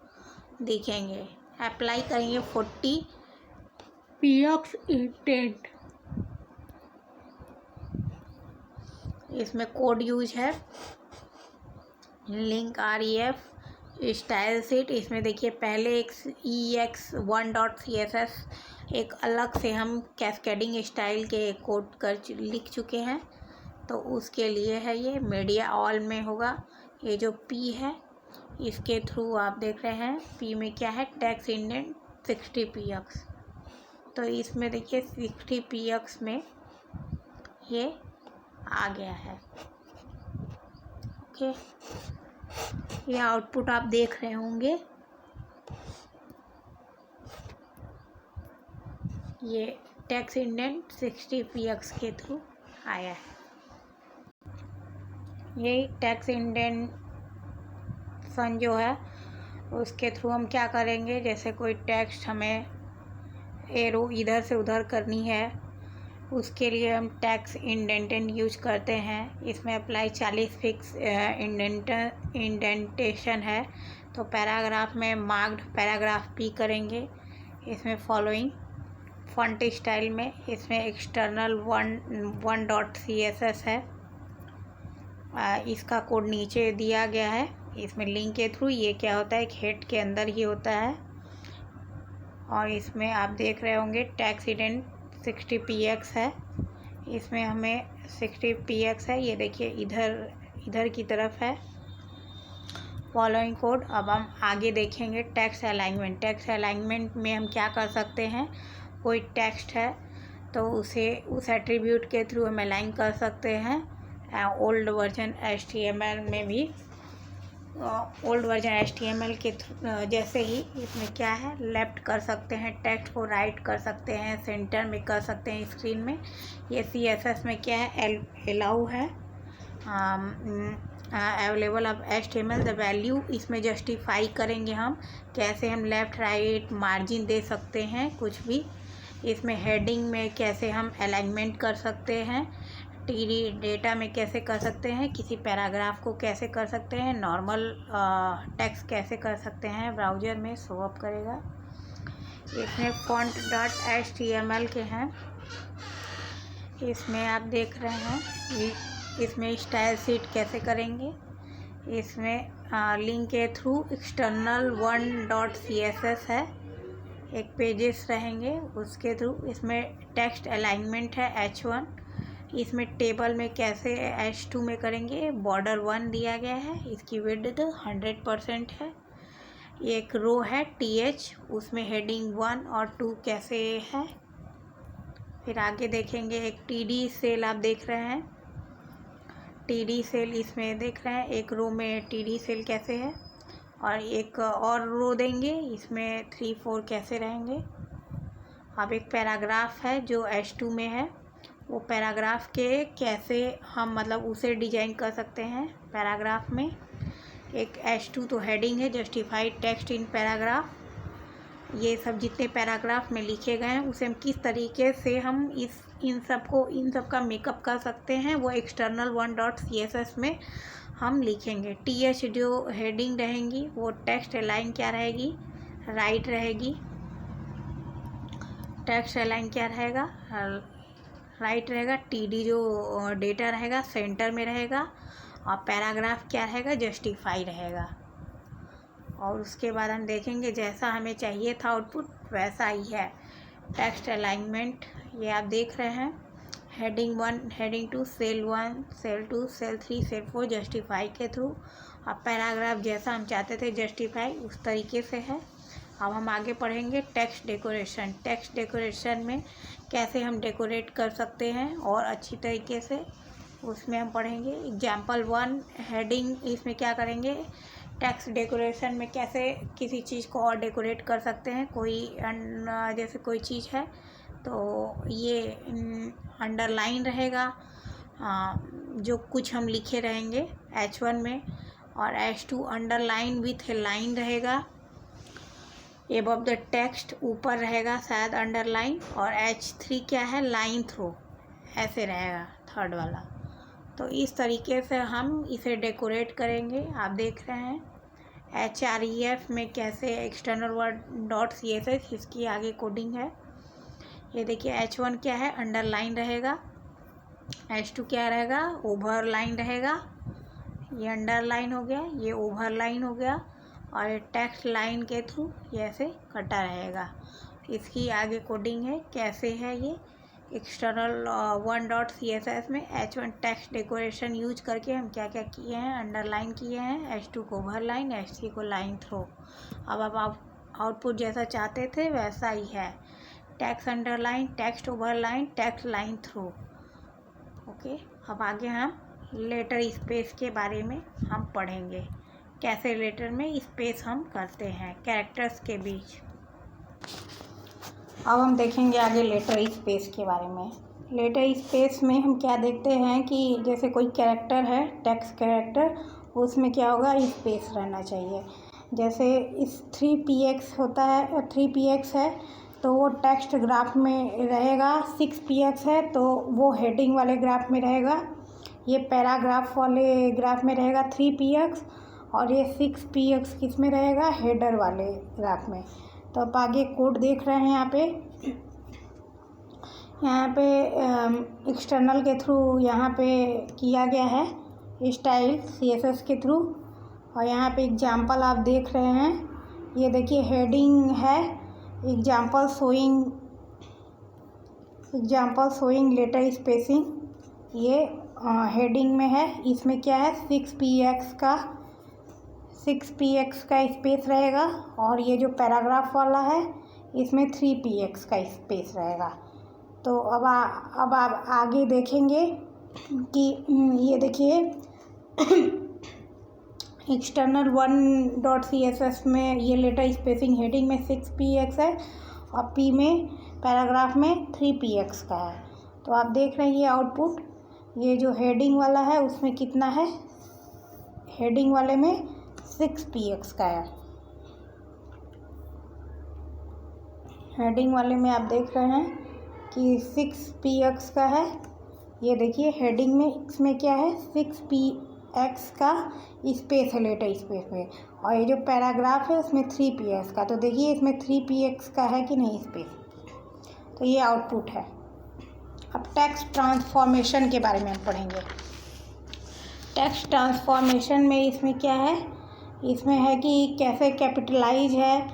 Speaker 1: दिखेंगे। अप्लाई करेंगे 40px इंटेंट, इसमें कोड यूज है लिंक ref स्टाइल शीट। इसमें देखिए पहले एक ex1.css एक अलग से हम कैस्केडिंग स्टाइल के कोड कर लिख चुके हैं, तो उसके लिए है ये। मीडिया ऑल में होगा। ये जो p है इसके थ्रू आप देख रहे हैं p में क्या है, टेक्स्ट इंडेंट 60px, तो इसमें देखिए 60px में ये आ गया है। ओके, ये आउटपुट आप देख रहे होंगे, ये टेक्स्ट इंडेंट 60px के थ्रू आया है। ये टेक्स्ट इंडेंशन जो है उसके थ्रू हम क्या करेंगे, जैसे कोई टेक्स्ट हमें एरो इधर से उधर करनी है, उसके लिए हम टेक्स्ट इंडेंटेशन यूज करते हैं। इसमें अप्लाई 40 फिक्स इंडेंटेशन है, तो पैराग्राफ में मार्क्ड पैराग्राफ पी करेंगे। इसमें फॉलोइंग फॉन्ट स्टाइल में, इसमें एक्सटर्नल 1.css है, इसका कोड नीचे दिया गया है इसमें लिंक के थ्रू। ये क्या होता है, एक हेड के अंदर ही होता है। और इसमें आप देख रहे होंगे टेक्स्ट इंडेंट 60px है, इसमें हमें 60px है, ये देखिए इधर की तरफ है फॉलोइंग कोड। अब हम आगे देखेंगे टेक्स्ट अलाइनमेंट। टेक्स्ट अलाइनमेंट में हम क्या कर सकते हैं, कोई टेक्स्ट है तो उसे उस एट्रीब्यूट के थ्रू हम अलाइन कर सकते हैं। ओल्ड वर्जन HTML में भी ओल्ड वर्जन HTML के जैसे ही इसमें क्या है, लेफ्ट कर सकते हैं, टेक्स्ट को राइट कर सकते हैं, सेंटर में कर सकते हैं स्क्रीन में। ये CSS में क्या है, अलाउ है available of HTML the value. इसमें जस्टिफाई करेंगे हम कैसे हम लेफ़्ट राइट मार्जिन दे सकते हैं कुछ भी। इसमें हेडिंग में कैसे हम अलाइनमेंट कर सकते हैं, टीडी डेटा में कैसे कर सकते हैं, किसी पैराग्राफ को कैसे कर सकते हैं, नॉर्मल टेक्स्ट कैसे कर सकते हैं, ब्राउज़र में शो अप करेगा। इसमें font.html के हैं, इसमें आप देख रहे हैं। इसमें स्टाइल शीट कैसे करेंगे, इसमें लिंक के थ्रू एक्सटर्नल 1.css है, एक पेजेस रहेंगे उसके थ्रू। इसमें टेक्स्ट अलाइनमेंट है H1, इसमें टेबल में कैसे H2 में करेंगे, बॉर्डर 1 दिया गया है, इसकी विड्थ 100% है। एक रो है TH, उसमें हेडिंग 1 और 2 कैसे है। फिर आगे देखेंगे एक TD सेल आप देख रहे हैं, टीडी सेल इसमें देख रहे हैं, एक रो में टीडी सेल कैसे है और एक और रो देंगे, इसमें 3 4 कैसे रहेंगे। अब एक पैराग्राफ है जो H2 में है, वो पैराग्राफ के कैसे हम मतलब उसे डिजाइन कर सकते हैं। पैराग्राफ में एक H2 तो हेडिंग है, जस्टिफाइड टेक्स्ट इन पैराग्राफ। ये सब जितने पैराग्राफ में लिखे गए हैं उसे हम किस तरीके से हम इन सब का मेकअप कर सकते हैं, वो एक्सटर्नल 1.css में हम लिखेंगे। TH जो हेडिंग रहेंगी वो टेक्स्ट अलाइन क्या रहेगी, राइट रहेगी। टेक्स्ट अलाइन क्या रहेगा, राइट रहेगा। TD जो डेटा रहेगा सेंटर में रहेगा और पैराग्राफ क्या रहेगा, जस्टिफाई रहेगा। और उसके बाद हम देखेंगे जैसा हमें चाहिए था आउटपुट वैसा ही है। टेक्स्ट अलाइनमेंट ये आप देख रहे हैं, heading 1 heading 2 cell 1 cell 2 cell 3 cell 4 justify के थ्रू। अब पैराग्राफ जैसा हम चाहते थे जस्टिफाई उस तरीके से है। अब हम आगे पढ़ेंगे टेक्स्ट डेकोरेशन। टेक्स्ट डेकोरेशन में कैसे हम डेकोरेट कर सकते हैं और अच्छी तरीके से, उसमें हम पढ़ेंगे। एग्जाम्पल 1 हेडिंग, इसमें क्या करेंगे, टेक्स्ट डेकोरेशन में कैसे किसी चीज़ को और डेकोरेट कर सकते हैं। कोई जैसे कोई चीज़ है तो ये अंडरलाइन रहेगा, जो कुछ हम लिखे रहेंगे H1 में, और H2 underline with A line रहेगा। एबव द टेक्स्ट ऊपर रहेगा शायद अंडरलाइन, और H3 क्या है, लाइन थ्रू ऐसे रहेगा थर्ड वाला। तो इस तरीके से हम इसे डेकोरेट करेंगे। आप देख रहे हैं href में कैसे एक्सटर्नल वर्ड .css इसकी आगे कोडिंग है। ये देखिए H1 क्या है, अंडरलाइन रहेगा। H2 क्या रहेगा, ओवरलाइन रहेगा। ये अंडरलाइन हो गया, ये ओवरलाइन हो गया, और ये टेक्स्ट लाइन के थ्रू ये ऐसे कटा रहेगा। इसकी आगे कोडिंग है कैसे है। ये एक्सटर्नल 1.css में H1 टेक्स्ट डेकोरेशन यूज करके हम क्या क्या किए हैं, अंडरलाइन किए हैं, H2 को ओवरलाइन, H3 को लाइन थ्रो। अब आप आउटपुट जैसा चाहते थे वैसा ही है, text underline, text overline, text line through. Okay, अब आगे हम लेटर स्पेस के बारे में हम पढ़ेंगे, कैसे लेटर में स्पेस हम करते हैं कैरेक्टर्स के बीच। अब हम देखेंगे आगे लेटर स्पेस के बारे में। लेटर स्पेस में हम क्या देखते हैं कि जैसे कोई कैरेक्टर है, टेक्स्ट कैरेक्टर, उसमें क्या होगा, स्पेस रहना चाहिए। जैसे इस 3px होता है, 3px है तो वो टेक्स्ट ग्राफ में रहेगा, 6px है तो वो हेडिंग वाले ग्राफ में रहेगा, ये पैराग्राफ वाले ग्राफ में रहेगा 3px, और ये 6px किस में रहेगा, हेडर वाले ग्राफ में। तो आप आगे कोड देख रहे हैं यहाँ पे एक्सटर्नल के थ्रू यहाँ पे किया गया है स्टाइल CSS के थ्रू। और यहाँ पे एग्जाम्पल आप देख रहे हैं, ये देखिए हेडिंग है, एग्जाम्पल शोइंग लेटर स्पेसिंग, ये हेडिंग में है। इसमें क्या है, 6px का स्पेस रहेगा, और ये जो पैराग्राफ वाला है इसमें 3px का स्पेस रहेगा। तो अब आप आगे देखेंगे कि ये देखिए एक्सटर्नल 1.css में ये लेटर स्पेसिंग हेडिंग में 6px है और p में पैराग्राफ में 3px का है। तो आप देख रहे हैं ये आउटपुट, ये जो हेडिंग वाला है उसमें कितना है, हेडिंग वाले में 6px का है। हेडिंग वाले में आप देख रहे हैं कि 6px का है। ये देखिए हेडिंग में इसमें क्या है, 6px का स्पेस है लेटर स्पेस में, और ये जो पैराग्राफ है उसमें 3px का। तो देखिए इसमें 3px का है कि नहीं स्पेस। तो ये आउटपुट है। अब टेक्स्ट ट्रांसफॉर्मेशन के बारे में हम पढ़ेंगे। टेक्स्ट ट्रांसफॉर्मेशन में इसमें क्या है, इसमें है कि कैसे कैपिटलाइज है,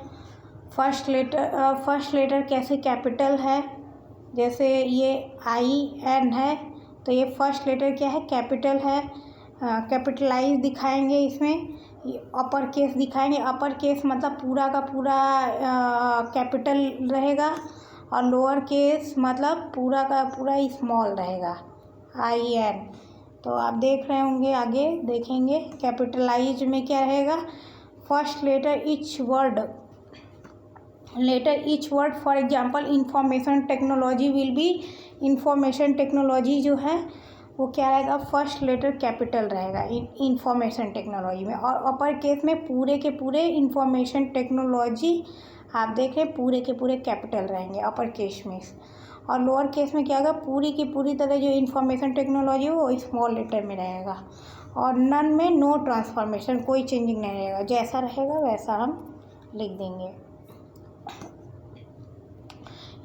Speaker 1: फर्स्ट लेटर कैसे कैपिटल है। जैसे ये IN है तो ये फर्स्ट लेटर क्या है, कैपिटल है। कैपिटलाइज दिखाएंगे, इसमें अपर केस दिखाएंगे। अपर केस मतलब पूरा का पूरा कैपिटल रहेगा, और लोअर केस मतलब पूरा का पूरा स्मॉल रहेगा, IN। तो आप देख रहे होंगे, आगे देखेंगे कैपिटलाइज में क्या रहेगा, first letter each word for example information technology will be, information technology जो है वो क्या रहेगा, फर्स्ट लेटर कैपिटल रहेगा इंफॉर्मेशन टेक्नोलॉजी में। और अपर केस में पूरे के पूरे इंफॉर्मेशन टेक्नोलॉजी आप देख रहे हैं पूरे के पूरे कैपिटल रहेंगे अपर केस में। और लोअर केस में क्या होगा, पूरी की पूरी तरह जो इंफॉर्मेशन टेक्नोलॉजी हो वो स्मॉल लेटर में रहेगा। और नन में नो ट्रांसफॉर्मेशन, कोई चेंजिंग नहीं रहेगा, जैसा रहेगा वैसा हम लिख देंगे।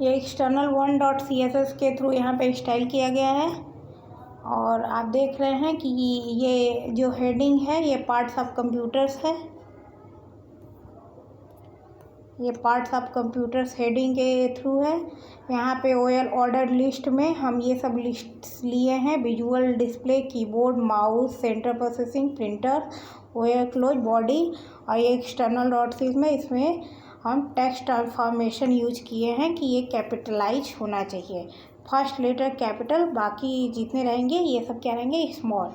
Speaker 1: ये एक्सटर्नल 1.css के थ्रू यहाँ पे स्टाइल किया गया है। और आप देख रहे हैं कि ये जो हेडिंग है ये पार्ट्स ऑफ कंप्यूटर्स है, ये पार्ट्स ऑफ कंप्यूटर्स हेडिंग के थ्रू है। यहाँ पे ओएल ऑर्डर लिस्ट में हम ये सब लिस्ट लिए हैं, visual display, keyboard, mouse, center processing, printer, OL close, body. और ये एक्सटर्नल .c में इसमें हम टेक्स्ट ट्रांसफॉर्मेशन यूज किए हैं कि ये कैपिटलाइज होना चाहिए, फर्स्ट लेटर कैपिटल, बाकी जितने रहेंगे ये सब क्या रहेंगे स्मॉल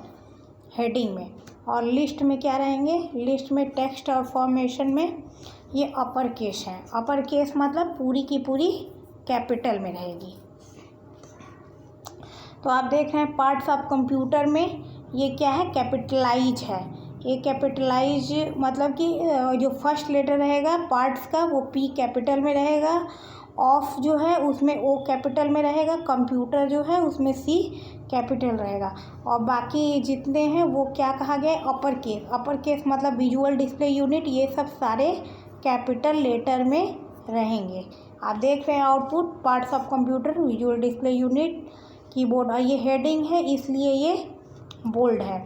Speaker 1: हेडिंग में। और लिस्ट में क्या रहेंगे, लिस्ट में टेक्स्ट ट्रांसफॉर्मेशन में ये अपर केस है, अपर केस मतलब पूरी की पूरी कैपिटल में रहेगी। तो आप देख रहे हैं पार्ट्स ऑफ कंप्यूटर में ये क्या है, कैपिटलाइज है। ये कैपिटलाइज मतलब कि जो फर्स्ट लेटर रहेगा पार्ट्स का वो पी कैपिटल में रहेगा, ऑफ जो है उसमें ओ कैपिटल में रहेगा, कंप्यूटर जो है उसमें सी कैपिटल रहेगा। और बाकी जितने हैं वो क्या कहा गया, अपर केस। अपर केस मतलब विजुअल डिस्प्ले यूनिट, ये सब सारे कैपिटल लेटर में रहेंगे। आप देख रहे हैं output, parts of computer, visual display unit, keyboard. और ये हेडिंग है इसलिए ये बोल्ड है,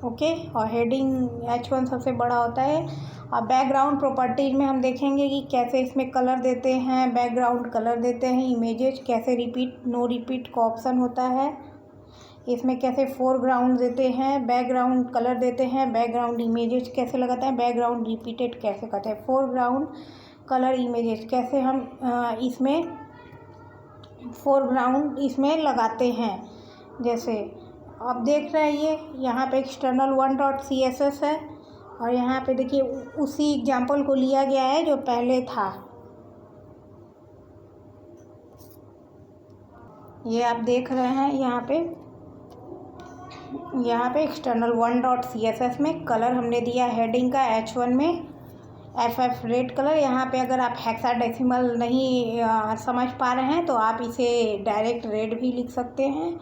Speaker 1: ओके। और हेडिंग H1 सबसे बड़ा होता है। और बैकग्राउंड प्रॉपर्टीज में हम देखेंगे कि कैसे इसमें कलर देते हैं, बैकग्राउंड कलर देते हैं, इमेजेस कैसे रिपीट नो रिपीट का ऑप्शन होता है, इसमें कैसे फोरग्राउंड देते हैं, बैकग्राउंड कलर देते हैं, बैकग्राउंड इमेजेस कैसे लगाते हैं, बैकग्राउंड रिपीटेड कैसे करते हैं, फोरग्राउंड कलर इमेजेस कैसे हम इसमें फोरग्राउंड इसमें लगाते हैं। जैसे आप देख रहे हैं ये यहाँ पे एक्सटर्नल 1.css है और यहाँ पे देखिए उसी एग्जाम्पल को लिया गया है जो पहले था। ये आप देख रहे हैं यहाँ पे एक्सटर्नल 1.css में कलर हमने दिया हेडिंग का H1 में FF रेड कलर। यहाँ पे अगर आप हेक्साडेसिमल नहीं समझ पा रहे हैं तो आप इसे डायरेक्ट रेड भी लिख सकते हैं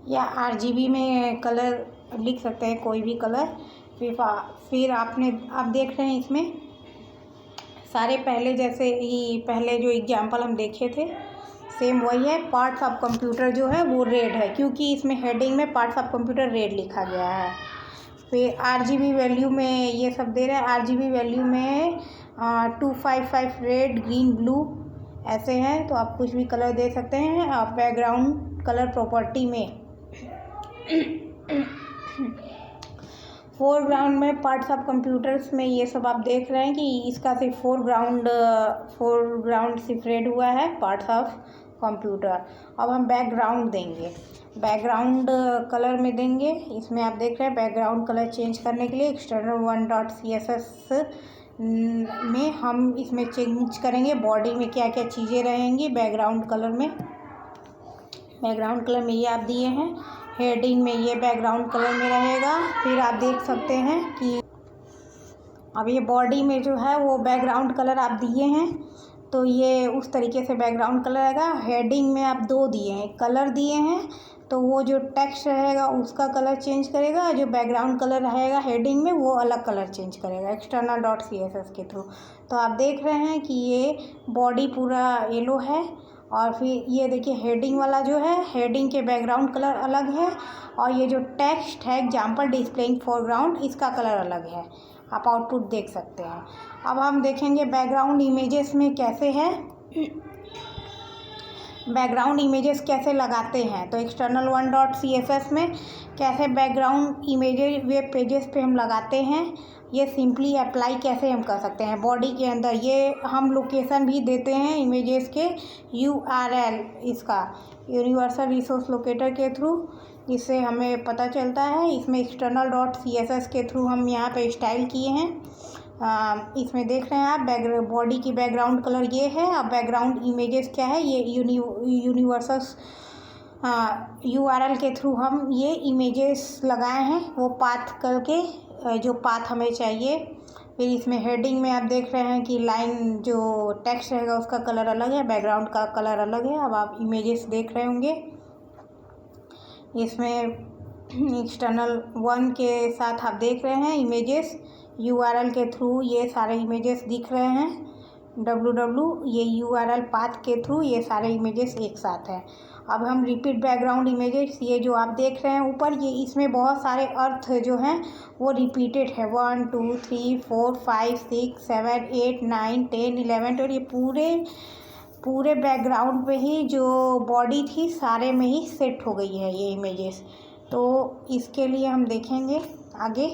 Speaker 1: या RGB में कलर लिख सकते हैं, कोई भी कलर। फिर आप देख रहे हैं इसमें सारे पहले जैसे ही पहले जो एग्जाम्पल हम देखे थे सेम वही है। पार्ट्स ऑफ कंप्यूटर जो है वो रेड है क्योंकि इसमें हेडिंग में पार्ट्स ऑफ कंप्यूटर रेड लिखा गया है। फिर RGB वैल्यू में ये सब दे रहे हैं, RGB वैल्यू में 255 रेड, ग्रीन, ब्लू ऐसे हैं, तो आप कुछ भी कलर दे सकते हैं। आप बैकग्राउंड कलर प्रॉपर्टी में फोरग्राउंड में पार्ट्स ऑफ कंप्यूटर्स में ये सब आप देख रहे हैं कि इसका सिर्फ फोरग्राउंड सिर्फ रेड हुआ है पार्ट्स ऑफ कंप्यूटर। अब हम बैकग्राउंड देंगे, बैकग्राउंड कलर में देंगे। इसमें आप देख रहे हैं बैकग्राउंड कलर चेंज करने के लिए एक्सटर्नल 1.css में हम इसमें चेंज करेंगे बॉडी में क्या क्या चीज़ें रहेंगी बैकग्राउंड कलर में। बैकग्राउंड कलर में ये आप दिए हैं, हेडिंग में ये बैकग्राउंड कलर में रहेगा। फिर आप देख सकते हैं कि अब ये बॉडी में जो है वो बैकग्राउंड कलर आप दिए हैं तो ये उस तरीके से बैकग्राउंड कलर रहेगा। हेडिंग में आप दो दिए हैं, कलर दिए हैं तो वो जो टेक्स्ट रहेगा उसका कलर चेंज करेगा, जो बैकग्राउंड कलर रहेगा हेडिंग में वो अलग कलर चेंज करेगा एक्सटर्नल .css के थ्रू। तो आप देख रहे हैं कि ये बॉडी पूरा येलो है और फिर ये देखिए हेडिंग वाला जो है हेडिंग के बैकग्राउंड कलर अलग है और ये जो टेक्स्ट है एग्जाम्पल डिस्प्लेइंग फोरग्राउंड इसका कलर अलग है। आप आउटपुट देख सकते हैं। अब हम देखेंगे बैकग्राउंड इमेजेस में कैसे है, बैकग्राउंड इमेजेस कैसे लगाते हैं। तो एक्सटर्नल 1.css में कैसे बैकग्राउंड इमेजेस वेब पेजेस पे हम लगाते हैं, ये सिंपली अप्लाई कैसे हम कर सकते हैं बॉडी के अंदर। ये हम लोकेशन भी देते हैं इमेजेस के, URL इसका यूनिवर्सल रिसोर्स लोकेटर के थ्रू, जिससे हमें पता चलता है। इसमें एक्सटर्नल डॉट CSS के थ्रू हम यहाँ पे स्टाइल किए हैं। इसमें देख रहे हैं आप बॉडी की बैकग्राउंड कलर ये है। अब बैकग्राउंड इमेजेस क्या है, ये यूनिवर्सल URL के थ्रू हम ये इमेजेस लगाए हैं, वो पाथ करके जो पाथ हमें चाहिए। फिर इसमें हेडिंग में आप देख रहे हैं कि लाइन जो टेक्स्ट रहेगा उसका कलर अलग है, बैकग्राउंड का कलर अलग है। अब आप इमेजेस देख रहे होंगे, इसमें एक्सटर्नल 1 के साथ आप देख रहे हैं इमेजेस URL के थ्रू ये सारे इमेजेस दिख रहे हैं। www ये URL पाथ के थ्रू ये सारे इमेजेस एक साथ हैं। अब हम रिपीट बैकग्राउंड इमेजेस, ये जो आप देख रहे हैं ऊपर, ये इसमें बहुत सारे अर्थ जो हैं वो रिपीटेड है। 1 2 3 4 5 6 7 8 9 10 11 और ये पूरे बैकग्राउंड पे ही जो बॉडी थी सारे में ही सेट हो गई है ये इमेजेस। तो इसके लिए हम देखेंगे आगे,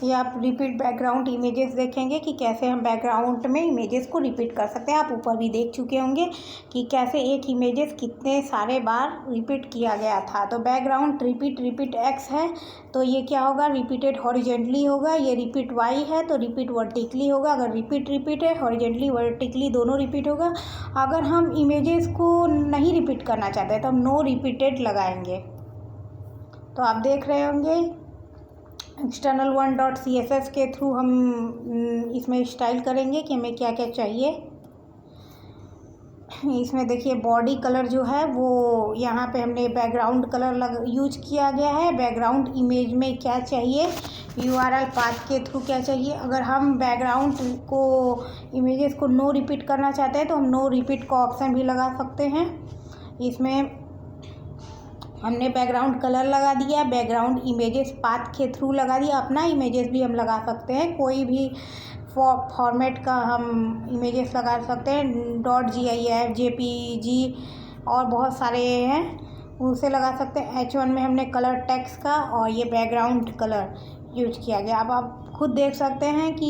Speaker 1: ये आप रिपीट बैकग्राउंड इमेजेस देखेंगे कि कैसे हम बैकग्राउंड में इमेजेस को रिपीट कर सकते हैं। आप ऊपर भी देख चुके होंगे कि कैसे एक इमेजेस कितने सारे बार रिपीट किया गया था। तो बैकग्राउंड रिपीट X है तो ये क्या होगा, रिपीटेड हॉरिजेंटली होगा। ये रिपीट Y है तो रिपीट वर्टिकली होगा। अगर रिपीट है, हॉरिजेंटली वर्टिकली दोनों रिपीट होगा। अगर हम इमेजेस को नहीं रिपीट करना चाहते तो हम नो रिपीटेड लगाएंगे। तो आप देख रहे होंगे एक्सटर्नल 1 डॉट CSS के थ्रू हम इसमें स्टाइल करेंगे कि हमें क्या क्या चाहिए। इसमें देखिए बॉडी कलर जो है वो यहाँ पे हमने बैकग्राउंड कलर यूज किया गया है। बैकग्राउंड इमेज में क्या चाहिए, URL पाथ के थ्रू क्या चाहिए। अगर हम बैकग्राउंड को इमेजेस को नो रिपीट करना चाहते हैं तो हम नो रिपीट का ऑप्शन भी लगा सकते हैं। इसमें हमने बैकग्राउंड कलर लगा दिया, बैकग्राउंड इमेजेस पाथ के थ्रू लगा दिया। अपना इमेजेस भी हम लगा सकते हैं, कोई भी फॉर्मेट का हम इमेजेस लगा सकते हैं। .gif JPG और बहुत सारे हैं, उनसे लगा सकते हैं। H1 में हमने कलर टेक्स्ट का और ये बैकग्राउंड कलर यूज किया गया। अब आप खुद देख सकते हैं कि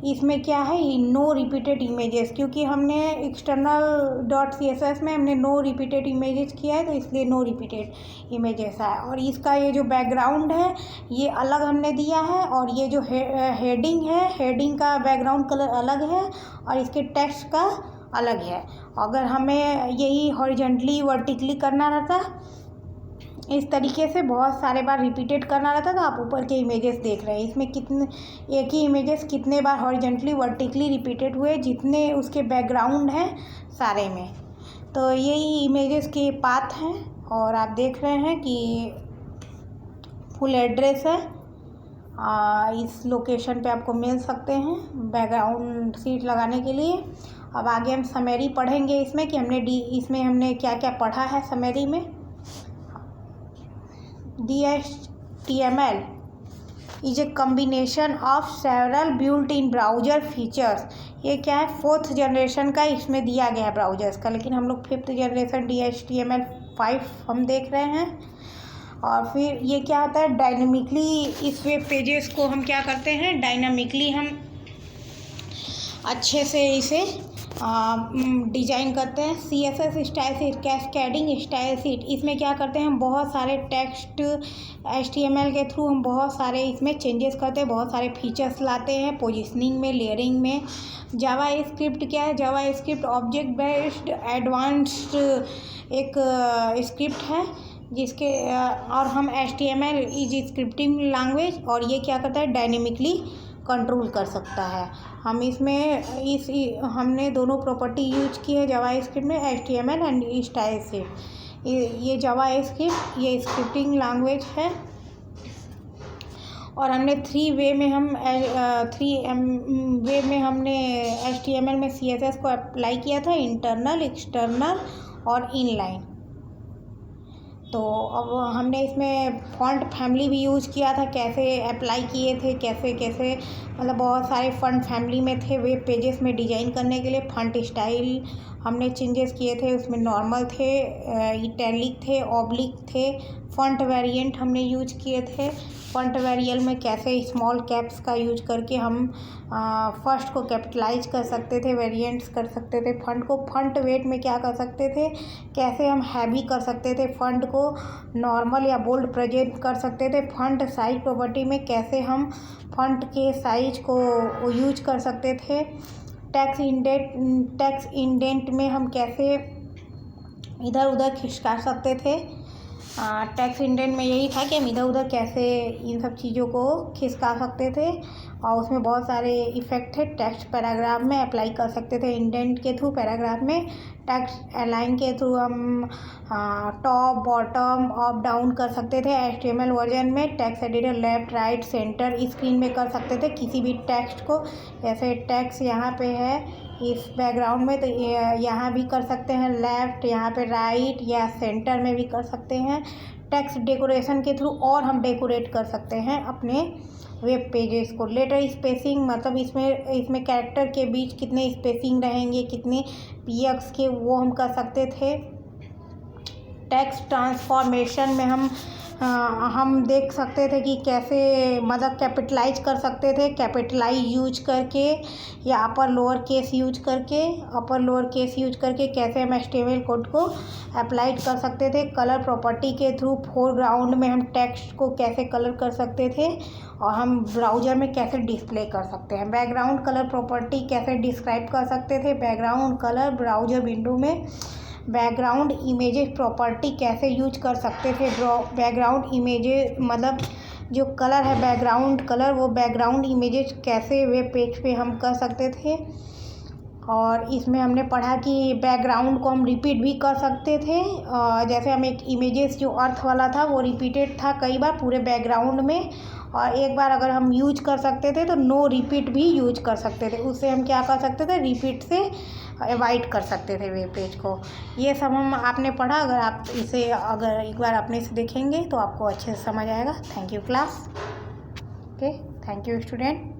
Speaker 1: इसमें क्या है, नो रिपीटेड इमेजेस, क्योंकि हमने एक्सटर्नल .css में हमने नो रिपीटेड इमेजेस किया है तो इसलिए नो रिपीटेड इमेजेस है। और इसका ये जो बैकग्राउंड है ये अलग हमने दिया है, और ये जो हेडिंग है, हेडिंग का बैकग्राउंड कलर अलग है और इसके टेक्स्ट का अलग है। अगर हमें यही हॉरिजॉन्टली वर्टिकली करना रहता, इस तरीके से बहुत सारे बार रिपीटेड करना रहता, तो आप ऊपर के इमेजेस देख रहे हैं इसमें कितने एक ही इमेजेस कितने बार हॉरिजॉन्टली वर्टिकली रिपीटेड हुए, जितने उसके बैकग्राउंड हैं सारे में। तो यही इमेजेस के पाथ हैं। और आप देख रहे हैं कि फुल एड्रेस है, इस लोकेशन पे आपको मिल सकते हैं बैकग्राउंड सीट लगाने के लिए। अब आगे हम समरी पढ़ेंगे इसमें कि इसमें हमने क्या क्या पढ़ा है। समरी में DHTML is a combination of several built-in browser features। ये क्या है, 4th जनरेशन का इसमें दिया गया है ब्राउजर्स का, लेकिन हम लोग 5th जनरेशन HTML5 हम देख रहे हैं। और फिर ये क्या होता है, डायनामिकली इस वेब पेजेस को हम क्या करते हैं, डायनामिकली हम अच्छे से इसे डिजाइन करते हैं। CSS style seat, cascading style seat, इसमें क्या करते हैं हम बहुत सारे टेक्स्ट HTML के थ्रू हम बहुत सारे इसमें चेंजेस करते हैं, बहुत सारे फीचर्स लाते हैं पोजीशनिंग में, लेयरिंग में। जावा स्क्रिप्ट क्या है, जावा स्क्रिप्ट ऑब्जेक्ट बेस्ड एडवांस्ड एक स्क्रिप्ट है जिसके और हम HTML इज स्क्रिप्टिंग लैंग्वेज, और ये क्या करता है, डायनेमिकली कंट्रोल कर सकता है। हम इसमें हमने दोनों प्रॉपर्टी यूज की है जावा स्क्रिप्ट में, HTML एंड स्टाइल सीट। ये जावा स्क्रिप्ट ये स्क्रिप्टिंग लैंग्वेज है, और हमने 3 वे में हमने HTML में CSS को अप्लाई किया था, इंटरनल, एक्सटर्नल और इनलाइन। तो अब हमने इसमें फॉन्ट फैमिली भी यूज़ किया था, कैसे अप्लाई किए थे, कैसे मतलब बहुत सारे फॉन्ट फैमिली में थे वेब पेजेस में डिज़ाइन करने के लिए। फॉन्ट स्टाइल हमने चेंजेस किए थे उसमें नॉर्मल थे, इटैलिक थे, ऑब्लिक थे, फॉन्ट वेरिएंट हमने यूज किए थे। फॉन्ट वेरिएंट में कैसे स्मॉल कैप्स का यूज करके हम फर्स्ट को कैपिटलाइज कर सकते थे, वेरिएंट्स कर सकते थे फॉन्ट को। फॉन्ट वेट में क्या कर सकते थे, कैसे हम हैवी कर सकते थे फॉन्ट को, नॉर्मल या बोल्ड प्रेजेंट कर सकते थे। फॉन्ट साइज प्रॉपर्टी में कैसे हम फॉन्ट के साइज को यूज कर सकते थे। टेक्स्ट इंडेंट में हम कैसे इधर उधर खिसका सकते थे। टेक्स्ट इंडेंट में यही था कि हम इधर उधर कैसे इन सब चीज़ों को खिसका सकते थे, और उसमें बहुत सारे इफ़ेक्ट थे। टेक्स्ट पैराग्राफ में अप्लाई कर सकते थे इंडेंट के थ्रू, पैराग्राफ में टेक्स्ट अलाइन के थ्रू हम टॉप बॉटम अप डाउन कर सकते थे। HTML वर्जन में text editor left right centre screen में कर सकते थे किसी भी टेक्स्ट को। जैसे टेक्स्ट यहाँ पे है इस बैकग्राउंड में, तो यहाँ भी कर सकते हैं लेफ़्ट, यहाँ पे राइट या सेंटर में भी कर सकते हैं। टेक्स्ट डेकोरेशन के थ्रू और हम डेकोरेट कर सकते हैं अपने वेब पेजेस को। लेटर स्पेसिंग मतलब इसमें कैरेक्टर के बीच कितने स्पेसिंग रहेंगे, कितने पीएक्स के, वो हम कर सकते थे। टेक्स्ट ट्रांसफॉर्मेशन में हम देख सकते थे कि कैसे मतलब कैपिटलाइज कर सकते थे, कैपिटलाइज यूज करके या अपर लोअर केस यूज करके। अपर लोअर केस यूज करके कैसे हम HTML कोड को अप्लाइड कर सकते थे। कलर प्रॉपर्टी के थ्रू फोरग्राउंड में हम टेक्स्ट को कैसे कलर कर सकते थे, और हम ब्राउज़र में कैसे डिस्प्ले कर सकते हैं। बैकग्राउंड कलर प्रॉपर्टी कैसे डिस्क्राइब कर सकते थे, बैकग्राउंड कलर ब्राउज़र विंडो में। बैकग्राउंड इमेजेस प्रॉपर्टी कैसे यूज कर सकते थे। बैकग्राउंड इमेजेस मतलब जो कलर है बैकग्राउंड कलर, वो बैकग्राउंड इमेजेस कैसे वेब पेज पे हम कर सकते थे। और इसमें हमने पढ़ा कि बैकग्राउंड को हम रिपीट भी कर सकते थे। जैसे हम एक इमेजेस जो अर्थ वाला था वो रिपीटेड था कई बार पूरे बैकग्राउंड में, और एक बार अगर हम यूज कर सकते थे तो नो रिपीट भी यूज कर सकते थे। उससे हम क्या कर सकते थे, रिपीट से अवॉइड कर सकते थे वेब पेज को। ये सब आपने पढ़ा। अगर आप इसे अगर एक बार अपने से देखेंगे तो आपको अच्छे से समझ आएगा। Thank you class. Okay, thank you student.